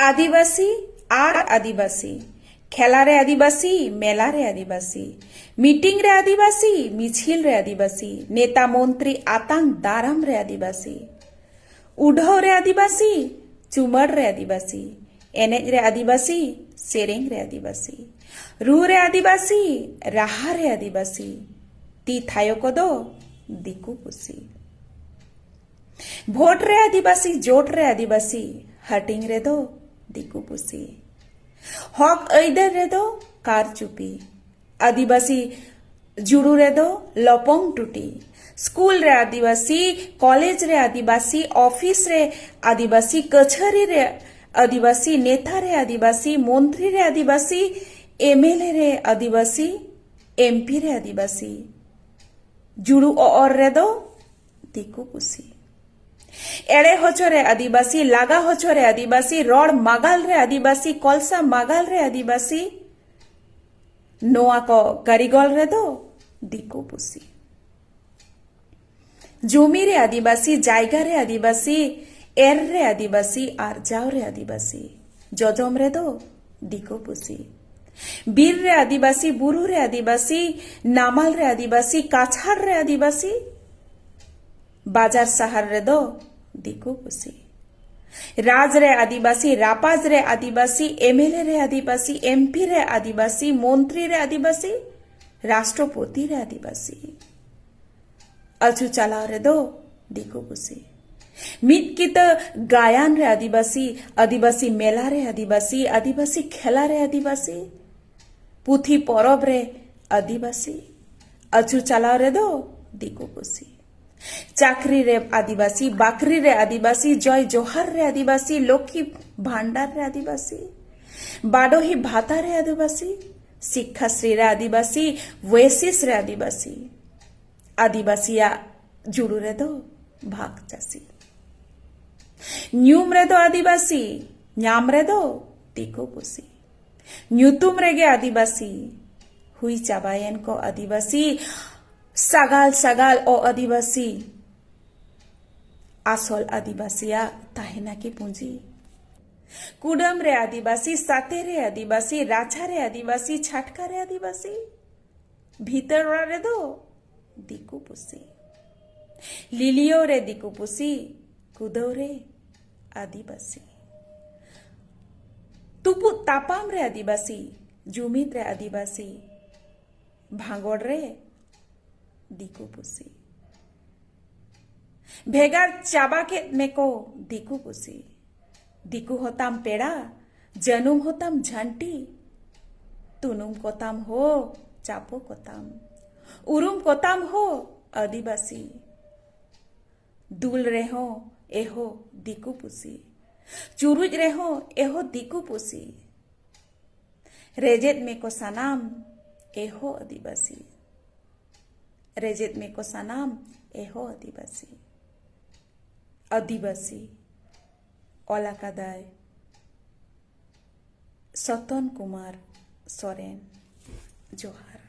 Adivasi are Adivasi खेलारे Adivasi मेलारे Adivasi meeting रे आदिवासी मिছিল रे आदिवासी नेता मंत्री आतांग दाराम रे आदिवासी उढ़ाव रे आदिवासी चुमड़ रे आदिवासी एनेज रे आदिवासी सेरेंग रे आदिवासी रू रे आदिवासी राहा रे आदिवासी ती थायो को दो दिकू पुसी भोट रे आदिवासी जोट रे आदिवासी हटिंग रे दो दिकू पुसी हक ऐदर रे दो कार चुपी आदिवासी जुड़ू रे दो लपंग टूटी स्कूल रे आदिवासी कॉलेज रे आदिवासी ऑफिस रे आदिवासी कचहरी रे आदिवासी नेता रे आदिवासी मंत्री रे आदिवासी एमएलए रे आदिवासी एमपी रे आदिवासी जुड़ू और रे दो दिकू पुसी एड़े होचोरे आदिवासी लागा होचोरे आदिवासी रड़ मागाल रे आदिवासी कलसा मागाल रे आदिवासी नोआ को कारीगल रे दो दिकू पुसी जमी रे आदिवासी जायगा रे आदिवासी एर रे आदिवासी आरजाव रे आदिवासी जजम रे दो दिकू पुसी बीर रे आदिवासी बुरु रे आदिवासी नामाल रे आदिवासी काछाड़ रे आदिवासी बाजार शहर रे दो दिकू पुसी राज रे आदिवासी रापाज रे आदिवासी एमएलए रे आदिवासी एमपी रे आदिवासी मंत्री रे आदिवासी राष्ट्रपति रे आदिवासी अचू चलाव रे दो दिकू पुसी मित कित गायन रे आदिवासी आदिवासी मेला रे आदिवासी आदिवासी खेला रे आदिवासी पुथी परब रे आदिवासी अचू चलाव रे दो दिकू पुसी चाकरी रे आदिवासी बाकरी रे आदिवासी जय जोहार रे आदिवासी लक्ष्मी भांडार रे आदिवासी बाडोही भाता रे आदिवासी शिक्षाश्री रे आदिवासी वेसिस रे आदिवासी आदिवासिया जुड़ू रे दो भाग चासी न्यूम रे दो आदिवासी न्याम रे दो दिकू पुसी न्यूतुम रे गे आदिवासी हुई चाबायन को आदिवासी सगाल सगाल ओ आदिवासी आसल आदिवासिया ताहेना की पूंजी कुडम रे आदिवासी साते रे आदिवासी राछा रे आदिवासी छाटका रे आदिवासी भीतर रे दो दिकू पुसी लिलियो रे दिकू पुसी कुदो रे आदिवासी तुपु तापाम रे आदिवासी जुमित रे आदिवासी भांगोड़ रे दिकू पुसी भेगार चाबा के मेको दिकू पुसी दिकू होताम पेड़ा जनुम होताम झंटी तुनुम कोताम हो चापो कोताम उरुम कोताम हो आदिवासी दुल रेहो एहो दिकू पुसी चुरुज रेहो एहो दिकू पुसी रेजेत में को सनाम एहो आदिवासी रेजेत में को सनाम एहो आदिवासी आदिवासी ओलाकादाय सतन कुमार सोरेन जोहार।